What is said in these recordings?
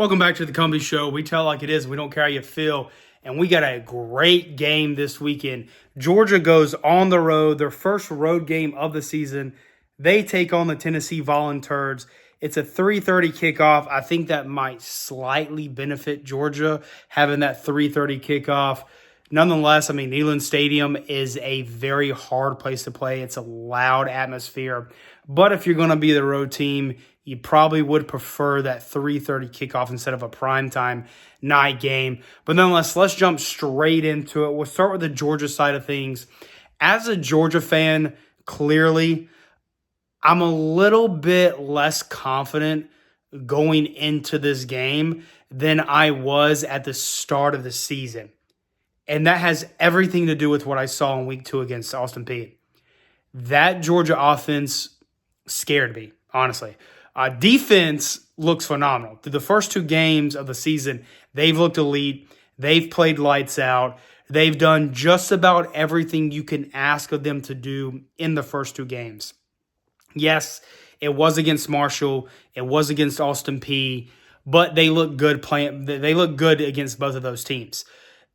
Welcome back to the Cumbie Show. We tell it like it is. We don't care how you feel. And we got a great game this weekend. Georgia goes on the road, their first road game of the season. They take on the Tennessee Volunteers. It's a 3:30 kickoff. I think that might slightly benefit Georgia, having that 3:30 kickoff. Nonetheless, I mean, Neyland Stadium is a very hard place to play. It's a loud atmosphere. But if you're going to be the road team, you probably would prefer that 3:30 kickoff instead of a primetime night game. But nonetheless, let's jump straight into it. We'll start with the Georgia side of things. As a Georgia fan, clearly, I'm a little bit less confident going into this game than I was at the start of the season. And that has everything to do with what I saw in week 2 against Austin Peay. That Georgia offense scared me, honestly. Defense looks phenomenal. Through the first 2 games of the season, they've looked elite. They've played lights out. They've done just about everything you can ask of them to do in the first 2 games. Yes, it was against Marshall. It was against Austin Peay. But they look good playing. They look good against both of those teams.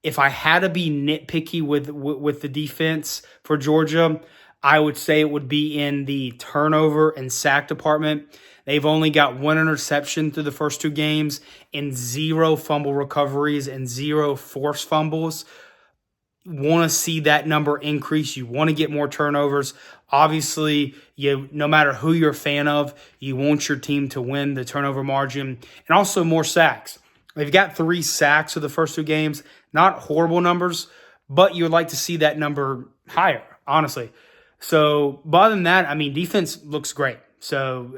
If I had to be nitpicky with the defense for Georgia, I would say it would be in the turnover and sack department. They've only got 1 interception through the first 2 games and 0 fumble recoveries and 0 forced fumbles. Want to see that number increase. You want to get more turnovers. Obviously, no matter who you're a fan of, you want your team to win the turnover margin and also more sacks. They've got 3 sacks for the first 2 games. Not horrible numbers, but you would like to see that number higher, honestly. So, but other than that, I mean, defense looks great. So,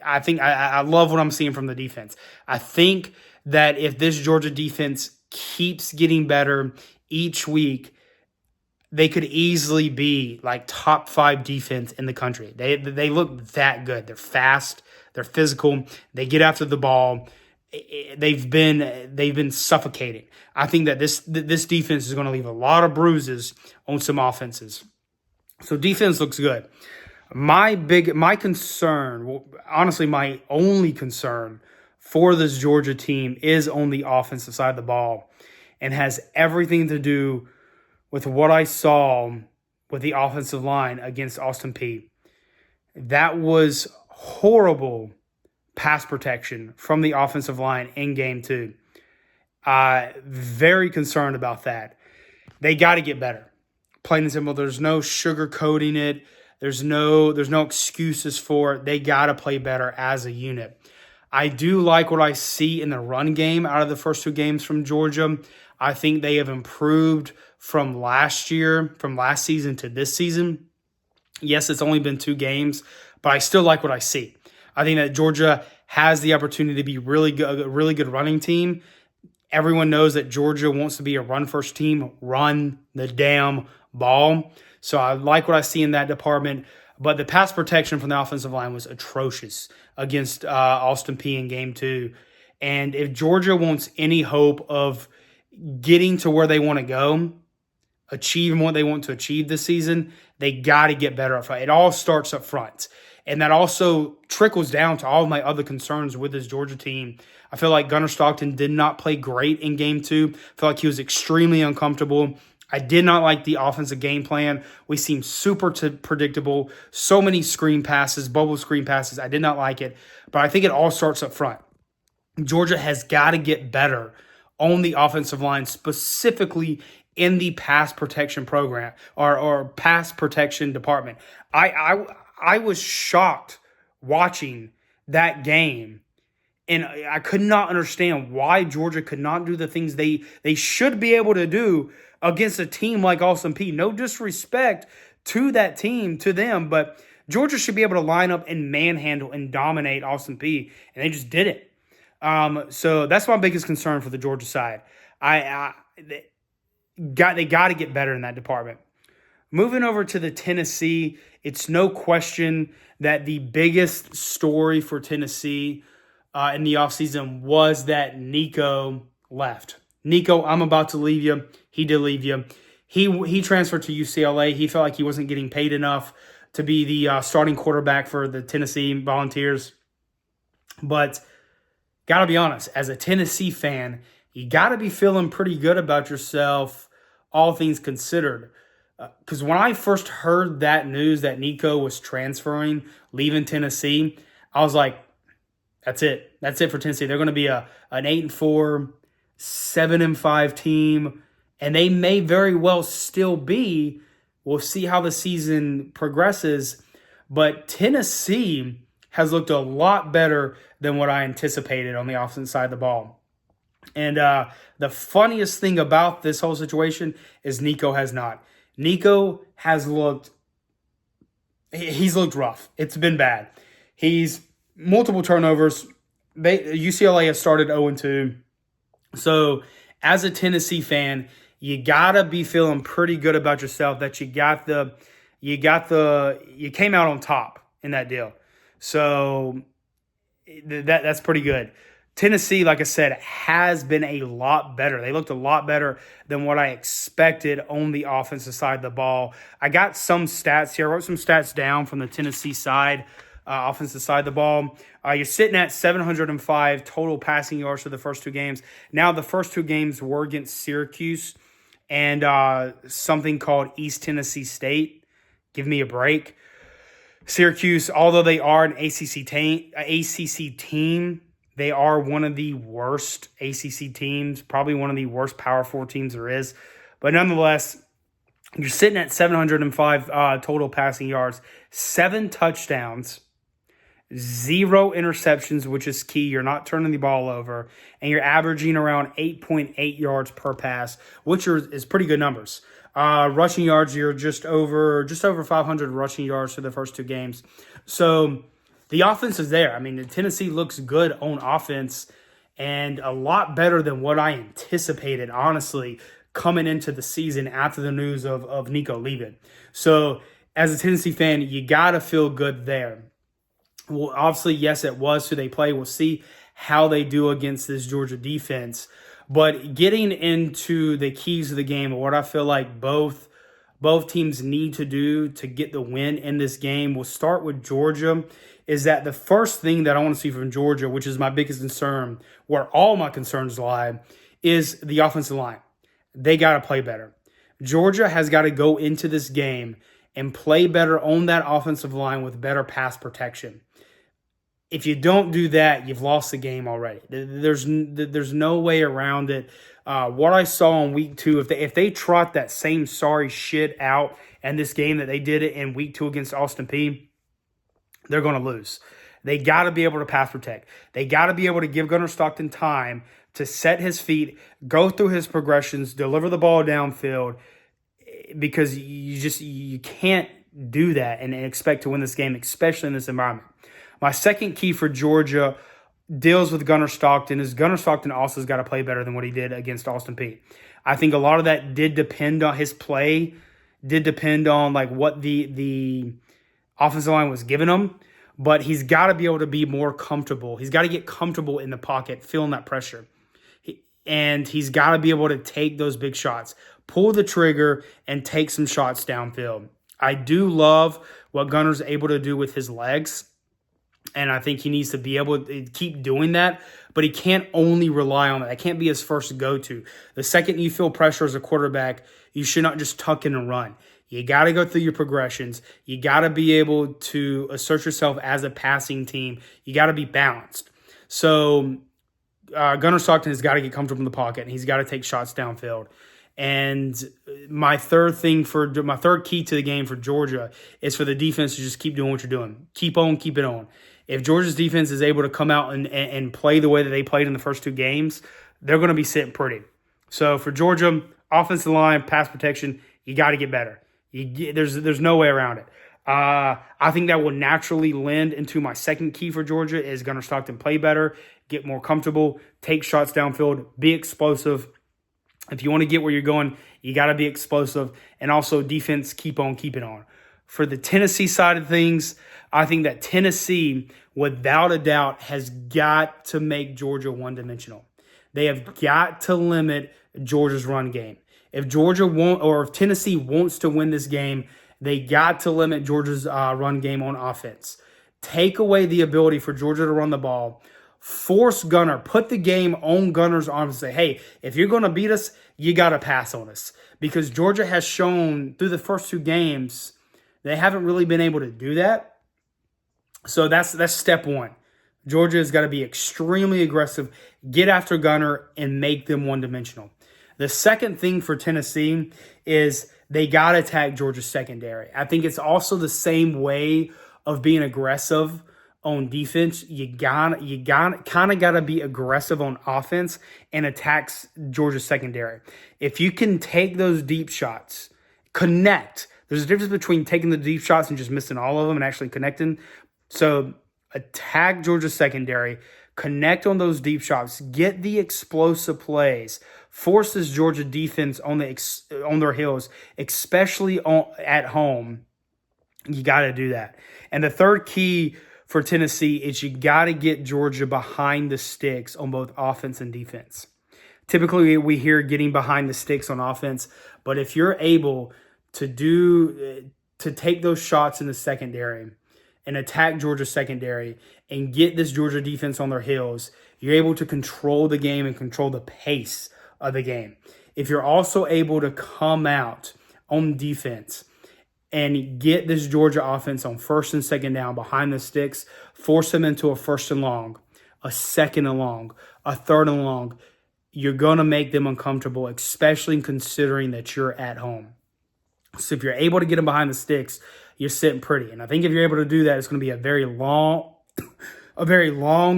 I think I love what I'm seeing from the defense. I think that if this Georgia defense keeps getting better each week, they could easily be like top 5 defense in the country. They look that good. They're fast. They're physical. They get after the ball. They've been suffocating. I think that this defense is going to leave a lot of bruises on some offenses. So defense looks good. My concern, honestly, my only concern for this Georgia team is on the offensive side of the ball, and has everything to do with what I saw with the offensive line against Austin Peay. That was horrible pass protection from the offensive line in game 2. Very concerned about that. They got to get better. Plain and simple. There's no sugarcoating it. There's no excuses for it. They got to play better as a unit. I do like what I see in the run game out of the first 2 games from Georgia. I think they have improved from last season to this season. Yes, it's only been 2 games, but I still like what I see. I think that Georgia has the opportunity to be a really good running team. Everyone knows that Georgia wants to be a run-first team, run the damn ball. So I like what I see in that department. But the pass protection from the offensive line was atrocious against Austin Peay in game 2. And if Georgia wants any hope of getting to where they want to go, achieving what they want to achieve this season, they got to get better up front. It all starts up front. And that also trickles down to all of my other concerns with this Georgia team. I feel like Gunnar Stockton did not play great in game 2. I feel like he was extremely uncomfortable. I did not like the offensive game plan. We seemed super predictable. So many screen passes, bubble screen passes. I did not like it. But I think it all starts up front. Georgia has got to get better on the offensive line, specifically in the pass protection program or pass protection department. I was shocked watching that game, and I could not understand why Georgia could not do the things they should be able to do against a team like Austin Peay. No disrespect to that team, to them, but Georgia should be able to line up and manhandle and dominate Austin Peay, and they just didn't. So that's my biggest concern for the Georgia side. They got to get better in that department. Moving over to the Tennessee, it's no question that the biggest story for Tennessee in the offseason was that Nico left. Nico, I'm about to leave you. He did leave you. He transferred to UCLA. He felt like he wasn't getting paid enough to be the starting quarterback for the Tennessee Volunteers. But got to be honest, as a Tennessee fan, you got to be feeling pretty good about yourself, all things considered. Because when I first heard that news that Nico was transferring, leaving Tennessee, I was like, that's it. That's it for Tennessee. They're going to be an 8-4, 7-5 team, and they may very well still be. We'll see how the season progresses. But Tennessee has looked a lot better than what I anticipated on the offensive side of the ball. And the funniest thing about this whole situation is Nico has not. Nico has he's looked rough. It's been bad. He's multiple turnovers. UCLA has started 0-2. So as a Tennessee fan, you gotta be feeling pretty good about yourself that you came out on top in that deal. So that's pretty good. Tennessee, like I said, has been a lot better. They looked a lot better than what I expected on the offensive side of the ball. I got some stats here. I wrote some stats down from the Tennessee side, offensive side of the ball. You're sitting at 705 total passing yards for the first two games. Now, the first two games were against Syracuse and something called East Tennessee State. Give me a break. Syracuse, although they are an ACC team, they are one of the worst ACC teams, probably one of the worst Power 4 teams there is. But nonetheless, you're sitting at 705 total passing yards, 7 touchdowns, 0 interceptions, which is key. You're not turning the ball over, and you're averaging around 8.8 yards per pass, which is pretty good numbers. Rushing yards, you're just over 500 rushing yards for the first two games. So the offense is there. I mean, Tennessee looks good on offense and a lot better than what I anticipated, honestly, coming into the season after the news of Nico leaving. So as a Tennessee fan, you got to feel good there. Well, obviously, yes, it was who they play. We'll see how they do against this Georgia defense. But getting into the keys of the game, what I feel like both teams need to do to get the win in this game, we'll start with Georgia, is that the first thing that I want to see from Georgia, which is my biggest concern, where all my concerns lie, is the offensive line. They got to play better. Georgia has got to go into this game and play better on that offensive line with better pass protection. If you don't do that, you've lost the game already. There's no way around it. What I saw in week 2, if they trot that same sorry shit out in this game that they did it in week 2 against Austin Peay, they're going to lose. They got to be able to pass protect. They got to be able to give Gunnar Stockton time to set his feet, go through his progressions, deliver the ball downfield, because you can't do that and expect to win this game, especially in this environment. My second key for Georgia deals with Gunnar Stockton. Is Gunnar Stockton also has got to play better than what he did against Austin Peay. I think a lot of that did depend on his play, did depend on like what the offensive line was giving him, but he's got to be able to be more comfortable. He's got to get comfortable in the pocket, feeling that pressure. And he's got to be able to take those big shots, pull the trigger, and take some shots downfield. I do love what Gunnar's able to do with his legs. And I think he needs to be able to keep doing that, but he can't only rely on that. That can't be his first go-to. The second you feel pressure as a quarterback, you should not just tuck in and run. You got to go through your progressions. You got to be able to assert yourself as a passing team. You got to be balanced. So Gunnar Stockton has got to get comfortable in the pocket, and he's got to take shots downfield. And my third key to the game for Georgia is for the defense to just keep doing what you're doing. Keep it on. If Georgia's defense is able to come out and play the way that they played in the first two games, they're going to be sitting pretty. So for Georgia, offensive line, pass protection, you got to get better. There's no way around it. I think that will naturally lend into my second key for Georgia is Gunnar Stockton play better, get more comfortable, take shots downfield, be explosive. If you want to get where you're going, you got to be explosive. And also defense, keep on keeping on. For the Tennessee side of things, I think that Tennessee, without a doubt, has got to make Georgia one-dimensional. They have got to limit Georgia's run game. If Tennessee wants to win this game, they got to limit Georgia's run game on offense. Take away the ability for Georgia to run the ball. Force Gunner. Put the game on Gunner's arms and say, hey, if you're going to beat us, you got to pass on us. Because Georgia has shown through the first 2 games, they haven't really been able to do that. So that's step one. Georgia has got to be extremely aggressive, get after Gunner, and make them one-dimensional. The second thing for Tennessee is they got to attack Georgia's secondary. I think it's also the same way of being aggressive on defense. You kind of got to be aggressive on offense and attacks Georgia's secondary. If you can take those deep shots, connect. There's a difference between taking the deep shots and just missing all of them and actually connecting. So attack Georgia's secondary, connect on those deep shots, get the explosive plays, force this Georgia defense on their heels, especially at home. You got to do that. And the third key for Tennessee is you got to get Georgia behind the sticks on both offense and defense. Typically, we hear getting behind the sticks on offense, but if you're able to take those shots in the secondary and attack Georgia's secondary and get this Georgia defense on their heels, you're able to control the game and control the pace of the game. If you're also able to come out on defense and get this Georgia offense on first and second down behind the sticks, force them into a first and long, a second and long, a third and long, you're going to make them uncomfortable, especially considering that you're at home. So if you're able to get them behind the sticks, you're sitting pretty. And I think if you're able to do that, it's going to be a very long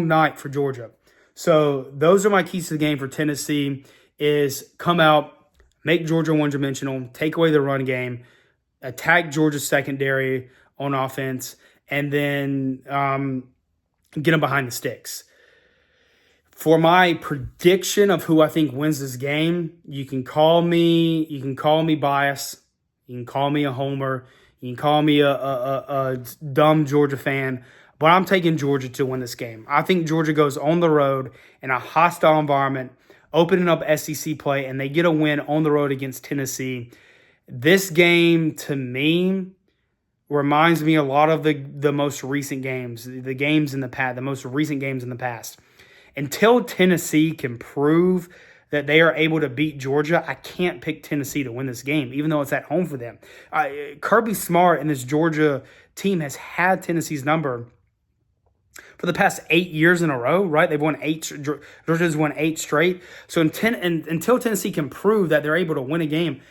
night for Georgia. So those are my keys to the game for Tennessee is come out, make Georgia one-dimensional, take away the run game, attack Georgia's secondary on offense, and then get them behind the sticks. For my prediction of who I think wins this game, you can call me biased, you can call me a homer, you can call me a dumb Georgia fan, but I'm taking Georgia to win this game. I think Georgia goes on the road in a hostile environment, opening up SEC play, and they get a win on the road against Tennessee. This game, to me, reminds me a lot of the most recent games, the games in the past, the most recent games in the past. Until Tennessee can prove that they are able to beat Georgia, I can't pick Tennessee to win this game, even though it's at home for them. Kirby Smart and this Georgia team has had Tennessee's number for the past 8 years in a row, right? They've won 8. Georgia's won 8 straight. So until Tennessee can prove that they're able to win a game,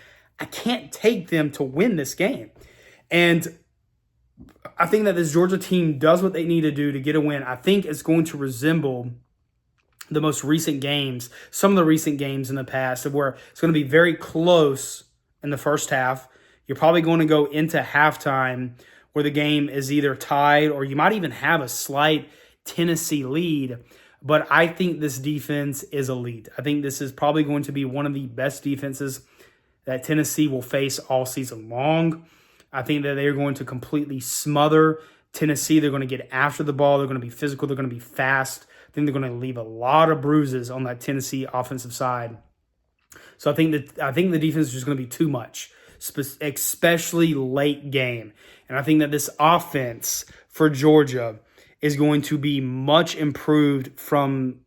I can't take them to win this game. And I think that this Georgia team does what they need to do to get a win. I think it's going to resemble the most recent games, some of the recent games in the past, of where it's going to be very close in the first half. You're probably going to go into halftime where the game is either tied or you might even have a slight Tennessee lead. But I think this defense is elite. I think this is probably going to be one of the best defenses that Tennessee will face all season long. I think that they're going to completely smother Tennessee. They're going to get after the ball. They're going to be physical. They're going to be fast. I think they're going to leave a lot of bruises on that Tennessee offensive side. So I think the defense is just going to be too much, especially late game. And I think that this offense for Georgia is going to be much improved from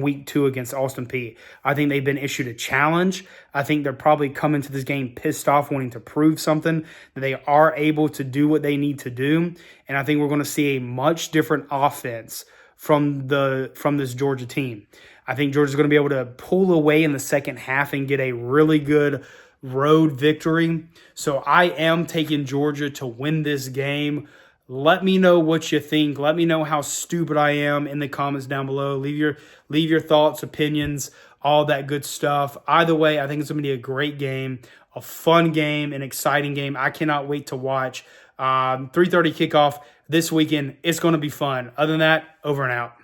week 2 against Austin Peay. I think they've been issued a challenge. I think they're probably coming to this game pissed off, wanting to prove something, that they are able to do what they need to do. And I think we're going to see a much different offense from this Georgia team. I think Georgia's going to be able to pull away in the second half and get a really good road victory. So I am taking Georgia to win this game. Let me know what you think. Let me know how stupid I am in the comments down below. Leave your thoughts, opinions, all that good stuff. Either way, I think it's going to be a great game, a fun game, an exciting game. I cannot wait to watch. 3:30 kickoff this weekend. It's going to be fun. Other than that, over and out.